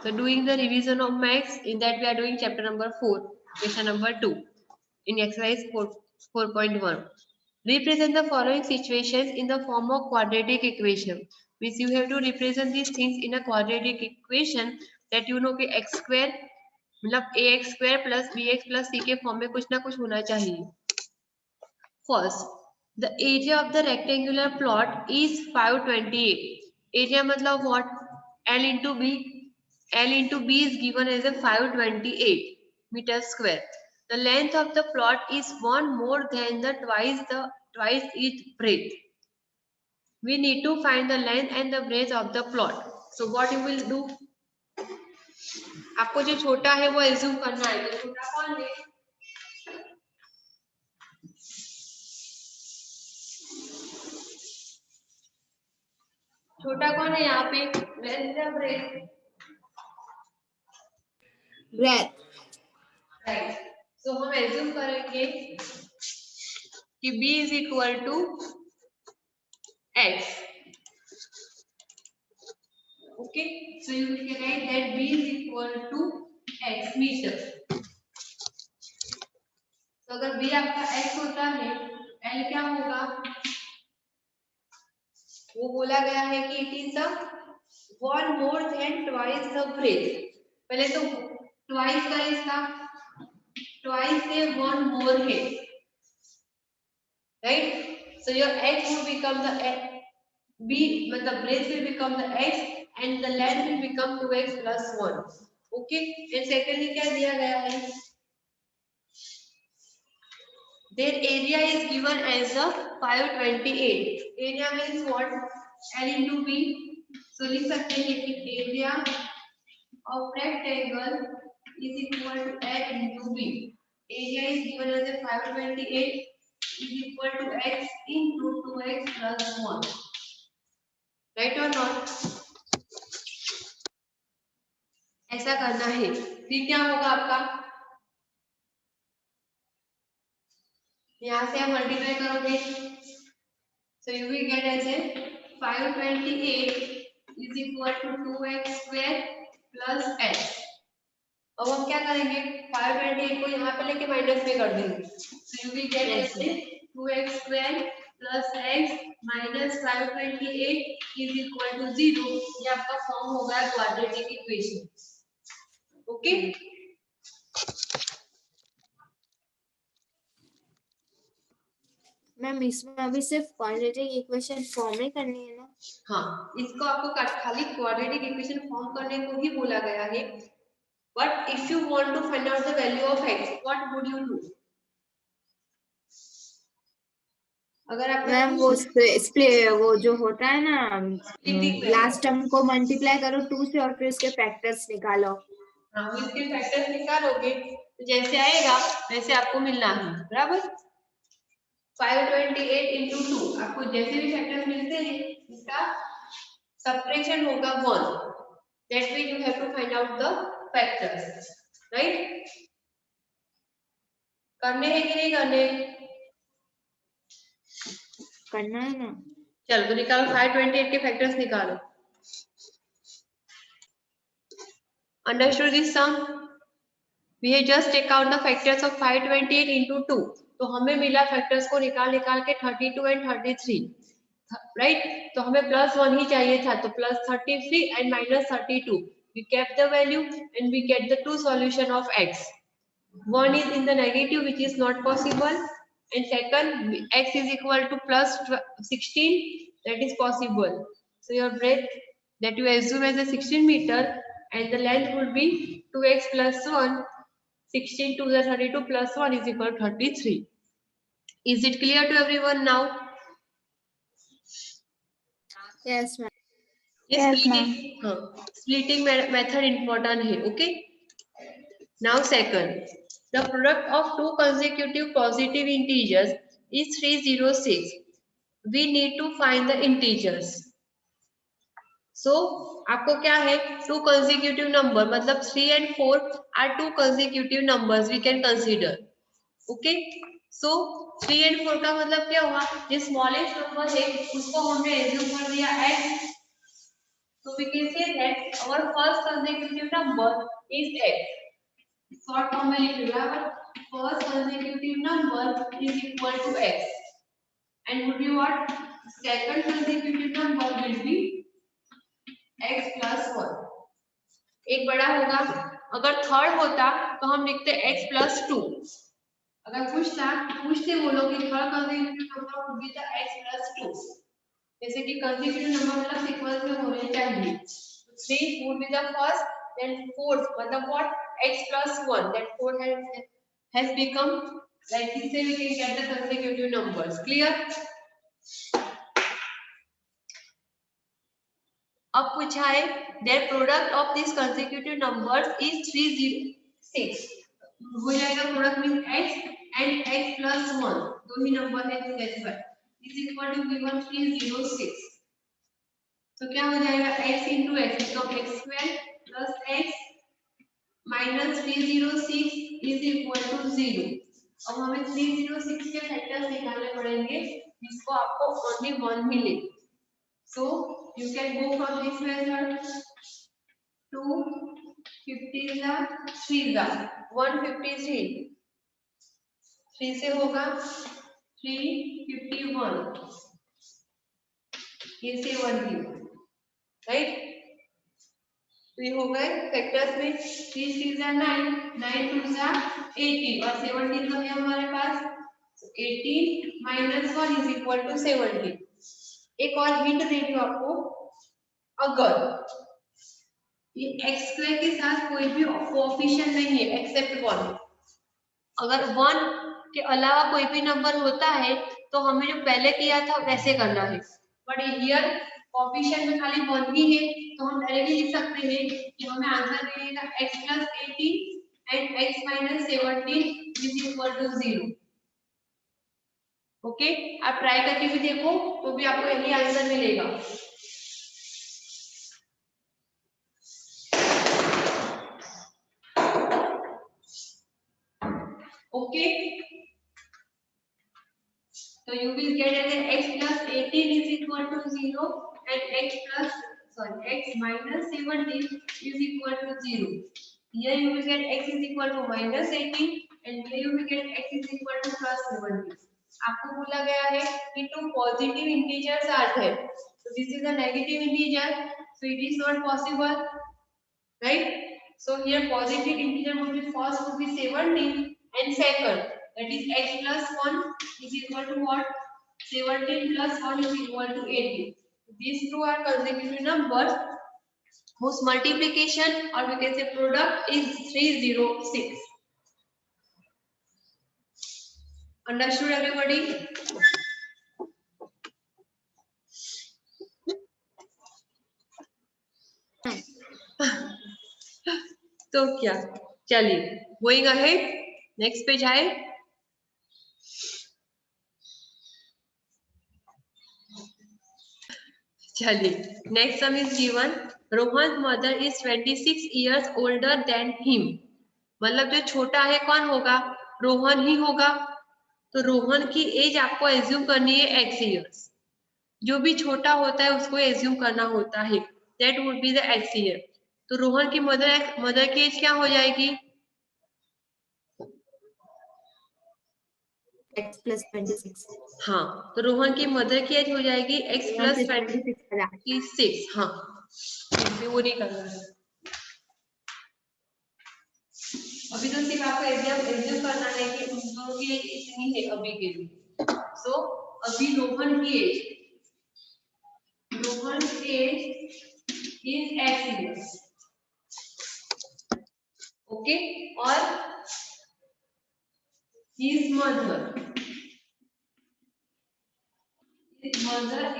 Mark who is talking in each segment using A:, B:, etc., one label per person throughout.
A: So doing the revision of maths, in that we are doing chapter number 4, question number 2 in exercise 4.1. Represent the following situations in the form of quadratic equation. Means you have to represent these things in a quadratic equation that you know कि x square मतलब ax square plus bx plus c के form में कुछ ना कुछ होना चाहिए. First, the area of the rectangular plot is 528. Area मतलब what? L into B. L into B is given as a 528 meter square. The length of the plot is one more than the twice its breadth. We need to find the length and the breadth of the plot. So what you will do? आपको जो छोटा है वो assume करना है. तो छोटा कौन है? छोटा कौन है यहाँ पे? लेंथ या ब्रेथ?
B: breadth.
A: राइट. सो हम एज्यूम करेंगे कि b is equal to x. Okay, so you can write that b is equal to x metre. तो अगर b आपका x होता है, l क्या होगा? वो बोला गया है कि it is one more than twice the breadth. पहले तो ट्वाइस का इसका ट्वाइस से वन मोर है, right. So your x will become the b मतलब breadth will become the x and the length will become 2x plus 1. okay, and secondly क्या दिया गया है? their area is given as a 528. area means what? L into b. so लिख सकते हैं कि area of rectangle is equal to L into b. area is given as a 528 is equal to x into 2x plus 1. right or not? ऐसा करना है. फिर क्या होगा आपका? यहाँ से आप मल्टीप्लाई करोगे, so you will get as a 528 is equal to 2x square plus x. अब हम क्या करेंगे? 528 को यहाँ पे लेके माइनस में कर देंगे, so you will get as a 2x square plus x minus 528 is equal to 0. ये आपका फॉर्म होगा क्वाड्रेटिक इक्वेशन. ओके,
B: मैम इसमें अभी सिर्फ क्वाड्रेटिक इक्वेशन फॉर्म ही करनी है ना?
A: हाँ, इसको आपको खाली क्वाड्रेटिक इक्वेशन फॉर्म करने को ही बोला गया है. But if you want to find out the value of x, what would you do? अगर आप
B: मैम वो जो होता है ना, लास्ट टर्म को मल्टीप्लाई करो 2 से और फिर उसके फैक्टर्स निकालो.
A: हाँ, इसके फैक्टर्स निकालोगे तो जैसे आएगा वैसे आपको मिलना है, बराबर. 528 into 2 आपको जैसे भी फैक्टर्स मिलते हैं इसका सब्ट्रैक्शन होगा 1. That way you have to find out the factors, right. करने हैं कि नहीं करने?
B: करना है ना.
A: चलो तो निकालो, 528 के फैक्टर्स निकालो. Understood this sum? We have just take out the factors of 528 into 2. तो हमें मिला फैक्टर्स को निकाल के 32 and 33, राइट. तो हमें +1 ही चाहिए था, तो +33 and -32. We kept the value and we get the two solution of x. One is in the negative, which is not possible, and second x is equal to +16, that is possible. So your breadth that you assume as a 16 meter and the length would be 2x plus 1. 16 to the 32 plus 1 is equal to 33. Is it clear to everyone now?
B: Yes ma'am.
A: Yes ma'am. Splitting method important है. Okay. Now second, the product of two consecutive positive integers is 306. We need to find the integers. So आपको क्या है? Two consecutive number मतलब 3 and 4 are two consecutive numbers we can consider. Okay. So 3 and 4 का मतलब क्या हुआ? जो smallest number है उसको हमने एज्यूम कर दिया x. So we can say that our first consecutive number is x. Short form में लिख लिया, first consecutive number is equal to x and would be what? Second consecutive number will be x plus 1. एक बड़ा होगा, अगर third होता तो हम लिखते x plus 2. अगर पूछते वो लोग कि third consecutive number would be the x plus 2. जैसे कि consecutive number मतलब सीक्वेंस में होने चाहिए. 3 would be the first, then 4th मतलब what? X plus 1. That 4 has become like this way we can get the consecutive numbers. Clear? अब पूछा है their product of these consecutive numbers is 306. हो जाएगा product mean x and x plus 1 दो ही number है specify is equal to given 306. तो क्या हो जाएगा x into x become x square plus x minus 306 is equal to 0. अब हमें 306 के फैक्टर्स निकालने पड़ेंगे जिसको आपको only 1 मिले. So you can go from this method. 2 50 is 3 is 153. 3 से होगा 351. ये से 1 की राइट. तो ये हो गए फैक्टर्स में 3 3 9 9 2 18 और 17 तो है हमारे पास. 18 minus 1 is equal to 17. एक और हिंट दे रही हूँ आपको, अगर ये x स्क्वायर के साथ कोई भी कोएफिशिएंट नहीं है एक्सेप्ट 1, अगर 1 के अलावा कोई भी नंबर होता है तो हमें जो पहले किया था वैसे करना है. बट हियर कोएफिशिएंट में खाली 1 ही है तो हम डायरेक्टली लिख सकते हैं कि हमें आंसर मिलेगा x plus 18 and x minus 17 is equal to 0. Okay आप ट्राई करके भी देखो तो भी आपको यही आंसर मिलेगा. ओके तो you will get as x plus 18 is equal to 0 and x minus 17 is equal to 0. Here you will get x is equal to minus 18 and here you will get x is equal to plus 17. आपको बोला गया है कि two positive integers are there. So this is a negative integer, so it is not possible, right? So here positive integer would be first would be 17 and second that is x plus 1 is equal to what? 17 plus 1 is equal to 18. These two are consecutive numbers whose multiplication or we can say product is 306. Understood everybody? तो क्या चलिए going ahead next page आए. चलिए next sum is given Rohan mother is 26 years older than him. मतलब जो छोटा है कौन होगा? रोहन ही होगा. तो रोहन की एज आपको एज्यूम करनी है x years. जो भी छोटा होता है उसको एज्यूम करना होता है. That would be the x year. तो रोहन की मदर की एज क्या हो जाएगी?
B: x plus 26.
A: हाँ तो रोहन की मदर की एज हो जाएगी x plus 26. हाँ वो नहीं करना है अभी तो सिर्फ आपको एग्जाम करना है कि उन दोनों की एज इतनी है अभी के लिए. सो अभी रोहन की age is x years. Okay और his mother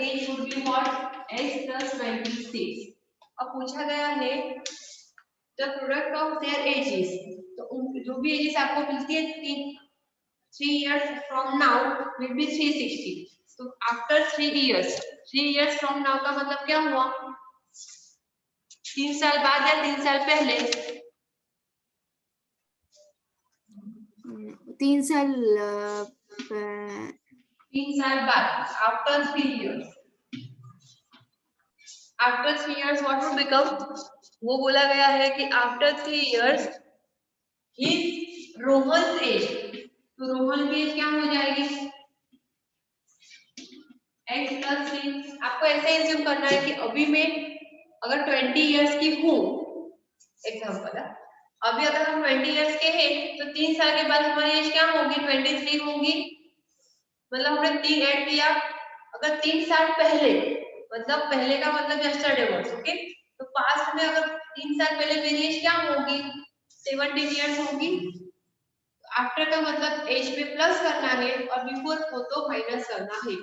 A: age would be what? x plus 26. अब पूछा गया है the product of their ages. तो जो भी एजेस आपको मिलती है 3 years from now will be 360. So after 3 years from now का मतलब क्या हुआ? 3 साल बाद या 3 साल पहले?
B: 3 साल
A: 3 साल बाद after 3 years. After 3 years what will become, वो बोला गया है कि after 3 years his Rohan age, तो रोहन की एज क्या हो जाएगी x प्लस 3। आपको ऐसे एज्यूम करना है कि अभी मैं अगर 20 years की हूँ, एग्जाम्पल है, अभी अगर हम 20 years के हैं तो 3 साल के बाद हमारी एज क्या होगी 23 होगी, मतलब हमने 3 ऐड किया। अगर 3 साल पहले, मतलब पहले का मतलब यस्टरडे वाज, ओके, तो पास्ट में अगर 3 साल पहले मेरी एज क्या होगी 17 years होगी। आफ्टर का मतलब एज पे प्लस करना है और बिफोर को तो माइनस करना है,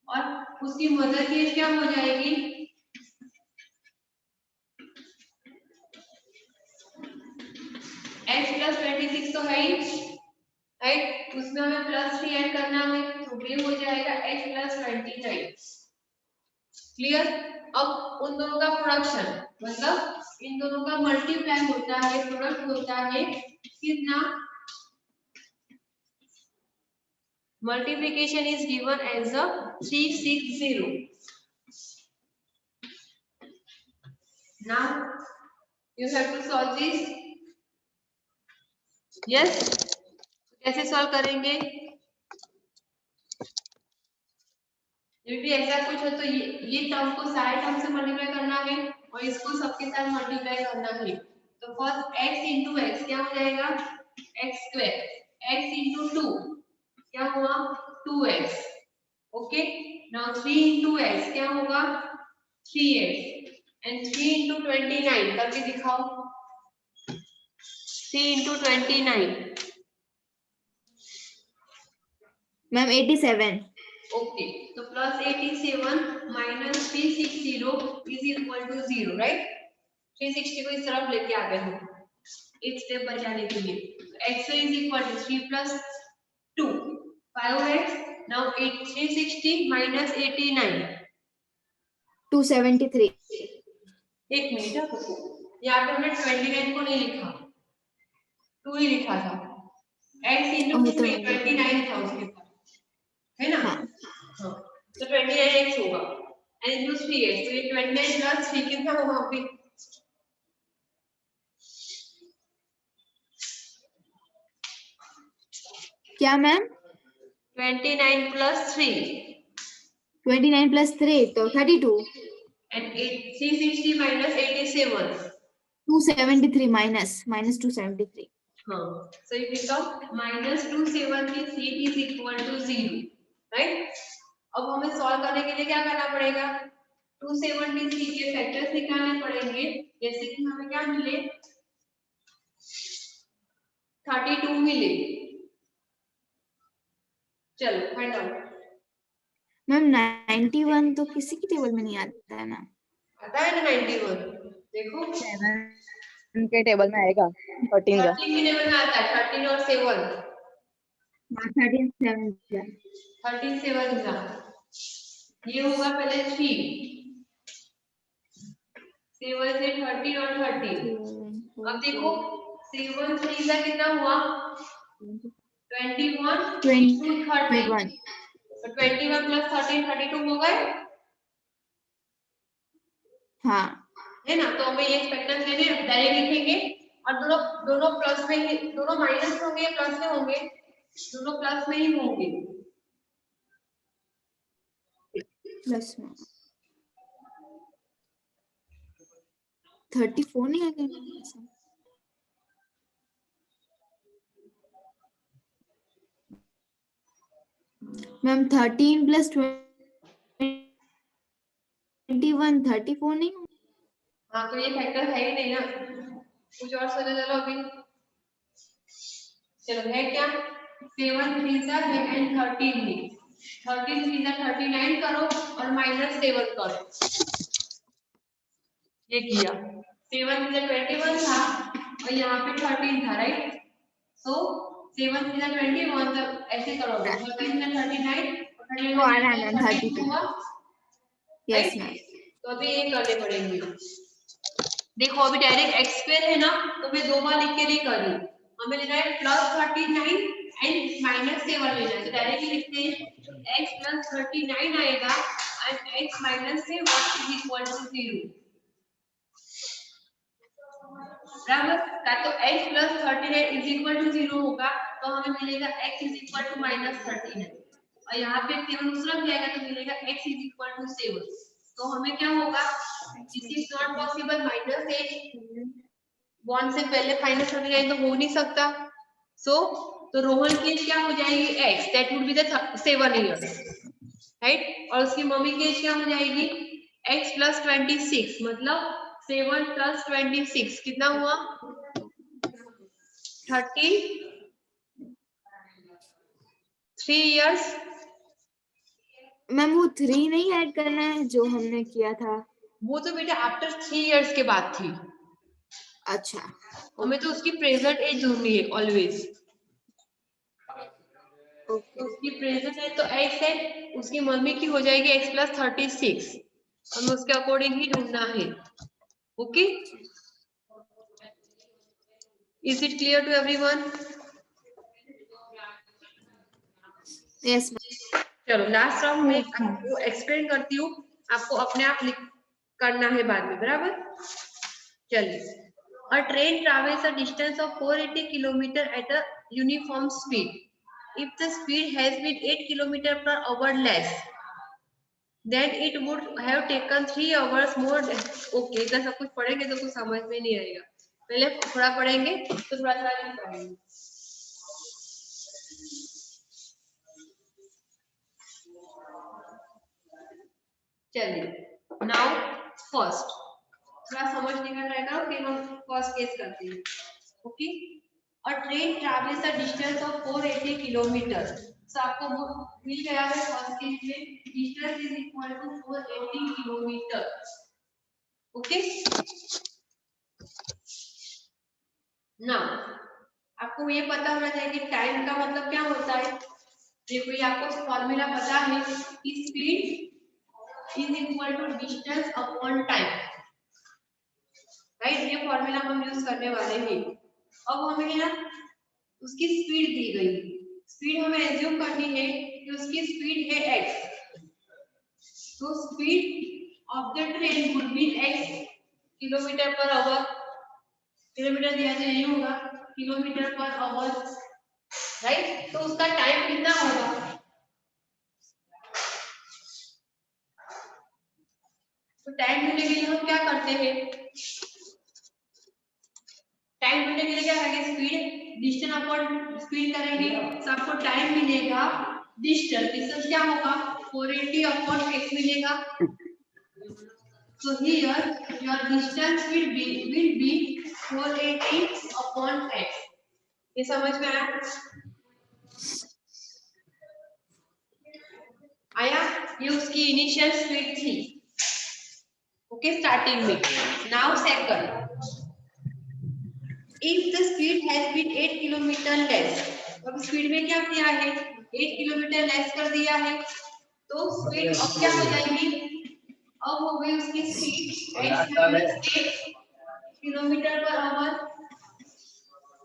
A: और उसकी मदर की एज क्या हो जाएगी x प्लस 26 तो है ही, राइट, उसमें हमें प्लस 3 ऐड करना है, तो ये हो जाएगा x प्लस 29। क्लियर। अब उन दोनों का प्रोडक्शन, मतलब इन दोनों का मल्टीप्लाई होता है, प्रोडक्ट होता है कितना, multiplication is given as a 360. Now you have to solve this. Yes, कैसे सॉल्व करेंगे, यदि ऐसा कुछ हो तो ये टर्म को सारे टर्म से मल्टीप्लाई करना है और इसको सबके साथ मल्टीप्लाई करना है। तो फर्स्ट x इंटू एक्स क्या हो जाएगा एक्स स्क्वायर, x इंटू 2 क्या हुआ 2x, okay. Now 3 into x क्या होगा 3x, एंड 3 इंटू 29 करके दिखाओ, 3 इंटू 29
B: मैम 87।
A: ओके, तो plus 87 minus 360 is equal to 0, right. 360 को इस तरफ लेके आ गए हम एक स्टेप बचाने के लिए। x is equal to 3 plus 2 5x। Now 360 minus 89
B: 273।
A: एक मिनट, यहाँ पे हमने 29 को नहीं लिखा, 2 ही लिखा था, x इंटू 2 29 था उसके साथ, है ना।
B: हाँ।
A: तो 29x होगा एंड इंटू 3x, तो ये 29 प्लस 3 कितना होगा अभी
B: क्या मैम
A: 29 प्लस 3
B: 29 प्लस 3 तो 32।
A: and 360 minus 87
B: 273 minus 273।
A: हाँ, so it become minus 273 is equal to 0, right। अब हमें सॉल्व करने के लिए क्या करना पड़ेगा 273 के फैक्टर्स निकालने पड़ेंगे, जैसे कि हमें क्या मिले 32 मिले। चलो फाइंड आउट।
B: मैम 91 तो किसी की टेबल में नहीं आता है ना,
A: आता है ना 91, देखो
C: 7 के टेबल में आएगा, 13 का
A: 13 के टेबल में आता है, 13 और 7
B: 13 7
A: 13 7 का ये होगा पहले 3 7 से 30 और 30। अब देखो 7 3 का कितना हुआ 21 into 30, तो 21 प्लस 13 32 हो गए,
B: हाँ
A: है ना। तो हमें ये फैक्टर्स लेने डायरेक्ट लिखेंगे और दोनों दोनों प्लस में ही, दोनों माइनस होंगे या प्लस में होंगे, दोनों प्लस में ही होंगे।
B: प्लस में 34 नहीं आएगा मैम 13 प्लस 21 34 नहीं होगा।
A: हाँ, तो ये फैक्टर है ही नहीं ना, कुछ और सोचो चलो अभी। चलो है क्या 7 3 सा है एंड 13 है, 13 3 सा 39 करो और माइनस 7 करो, ये किया 7 3 सा 21 था और यहाँ पे 13 था, राइट। सो 7 3 सा 21, तो ऐसे करोगे 13 सा 39 और 39
B: तो आ रहा है मैम
A: 32 हुआ,
B: यस मैम।
A: तो अभी ये करने पड़ेंगे। देखो अभी डायरेक्ट एक्स स्क्वायर है ना, तो मैं 2 बार लिख के नहीं कर रही, हमें लेना है प्लस 39 एंड माइनस 7 लेना है, तो डायरेक्टली लिखते हैं x प्लस 39 आएगा and x minus say what is equal to 0. बराबर, का तो x plus 39 is equal to 0 होगा तो हमें मिलेगा x is equal to minus 39 और यहाँ पे 7 दूसरा भी आएगा तो मिलेगा x is equal to 7. तो हमें क्या होगा, it is not possible minus 8 1 से पहले minus 39 तो हो नहीं सकता. तो रोहन की एज क्या हो जाएगी x, that would be the 7 years, right? और उसकी मम्मी की एज क्या हो जाएगी x plus 26 मतलब 7 plus 26 कितना हुआ 33 years.
B: मैम वो 3 नहीं ऐड करना है जो हमने किया था.
A: वो तो बेटा आफ्टर 3 years के बाद थी.
B: अच्छा,
A: हमें तो उसकी प्रेजेंट एज ढूंढनी है ऑलवेज.
B: ओके.
A: उसकी प्रेजेंट एज तो x है, उसकी मम्मी की हो जाएगी x plus 36. हमें उसके अकॉर्डिंग ही ढूंढना है. Okay, is it clear to everyone?
B: Yes ma'am.
A: चलो लास्ट राउंड में आपको एक्सप्लेन करती हूँ, आपको अपने आप करना है बाद में. बराबर, चलिए. A train travels a distance of 480 km at a uniform speed. If the speed has been 8 km per hour less, then it would have taken 3 hours more. Okay, इतना सब कुछ पढ़ेंगे तो कुछ समझ में नहीं आएगा. पहले थोड़ा पढ़ेंगे तो थोड़ा पढ़ेंगे. चलिए नाउ फर्स्ट थोड़ा समझ निकल रहेगा कि हम फर्स्ट केस करते हैं. Okay, a train travels a distance of 480 kilometre. So आपको मिल गया है फर्स्ट केस में distance is equal to 480 kilometre. Okay, now आपको ये पता होना चाहिए कि टाइम का मतलब क्या होता है. देखो ये आपको फॉर्मूला पता है कि speed is equal to distance upon time, right? ये फॉर्मूला हम यूज करने वाले हैं. अब हमें ना उसकी स्पीड दी गई, स्पीड हमें एज्यूम करनी है कि उसकी स्पीड है x. तो speed of the train would be x kilometre per hour. Kilometre दिया तो यही होगा किलोमीटर पर आवर, राइट? तो उसका टाइम कितना होगा, तो टाइम ढूंढने के लिए हम क्या करते हैं, टाइम ढूंढने के लिए क्या करेंगे, स्पीड डिस्टेंस अपॉन स्पीड करेंगे तो आपको टाइम मिलेगा डिस्टेंस. डिस्टेंस क्या होगा 480 अपॉन x मिलेगा. so here your distance will be 480 upon x. ये समझ में आया? ये उसकी इनिशियल स्पीड थी. ओके, स्टार्टिंग में. Now second, if the speed has been 8 kilometre less. अब स्पीड में क्या किया है 8 किलोमीटर लेस कर दिया है, तो स्पीड अब क्या हो जाएगी, अब हो गई उसकी speed 8 kilometre per hour,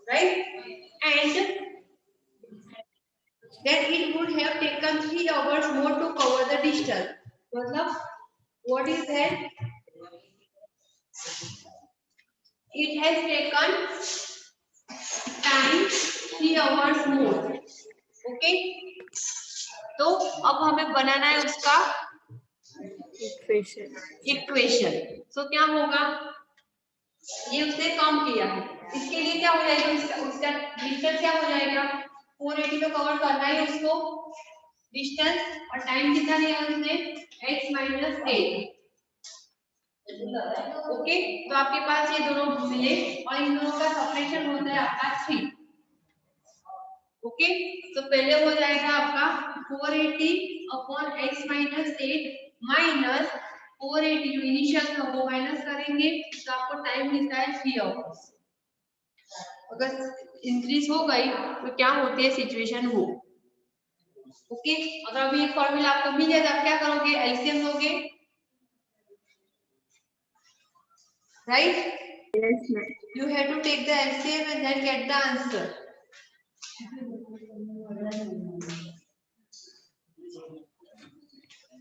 A: right? And then it would have taken 3 hours more to cover the distance. मतलब what is that, it has taken time 3 hours more. Okay, तो अब हमें बनाना है उसका इक्वेशन. सो क्या होगा, ये उसने कम किया है, इसके लिए क्या हो जाएगा, उसका डिस्टेंस क्या हो जाएगा 480 तो कवर करना है उसको डिस्टेंस, और टाइम कितना दिया उसने x minus 8. ओके, तो आपके पास ये दोनों मिले और इन दोनों का सपरेशन होता है आपका 3. ओके, तो पहले हो जाएगा आपका 480 अपॉन x minus 8 माइनस 480 जो इनिशियल था वो माइनस करेंगे तो आपको टाइम मिलता है 3 आवर्स. अगर इंक्रीज हो गई तो क्या होती है सिचुएशन हो. ओके, अगर अभी ये फॉर्मूला आपको मिल जाए तो आप क्या करोगे, एलसीएम लोगे, right?
B: Yes ma'am.
A: You have to take the LCM and then get the answer.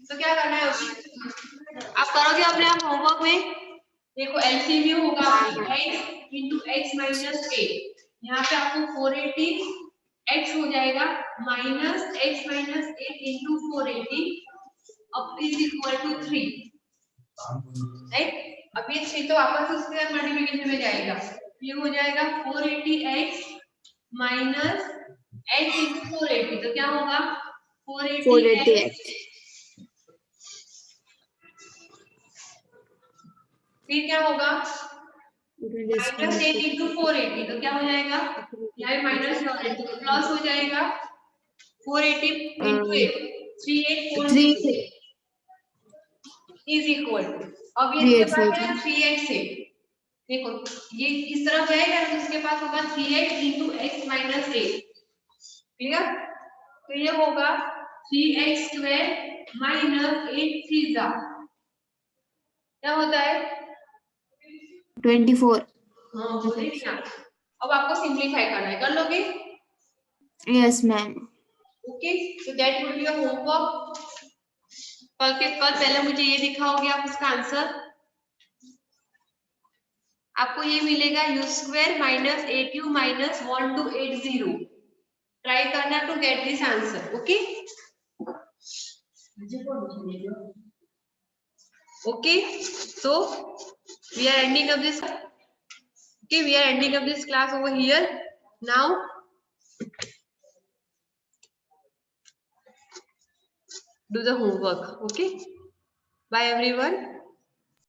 A: So तो क्या करना है आप करोगे अपने आप होमवर्क में। देखो एलसीएम होगा x इंटू एक्स माइनस ए, यहाँ पे आपको 480 x हो जाएगा माइनस एक्स माइनस ए इंटू 480 अब इज इक्वल टू 3, राइट। अब ये 6 तो वापस उसके मल्टीप्लिकेशन में जाएगा, ये हो जाएगा 480x माइनस x इंटू 480, तो क्या होगा 480x, फिर क्या होगा माइनस 8 इंटू 480, तो क्या हो जाएगा यहाँ माइनस तो प्लस हो जाएगा 480 इंटू 8 3840 इज इक्वल टू, अब ये इसके पास है 3x है, देखो ये इस तरफ जाएगा तो इसके पास होगा 3x इंटू एक्स माइनस ए, क्लियर। तो ये होगा 3x स्क्वायर माइनस 8 थीटा, क्या होता है
B: 24।
A: हाँ बोले ना। अब आपको सिंप्लीफाई करना है, कर लोगे?
B: Yes ma'am.
A: Okay, so that would be your homework. कल पहले मुझे ये दिखाओगे आप इसका आंसर, आपको ये मिलेगा u square minus 8u minus 1280, try करना to get this answer. Okay okay, so we are ending up this, okay, we are ending up this class over here now. Do the homework. Okay, bye everyone.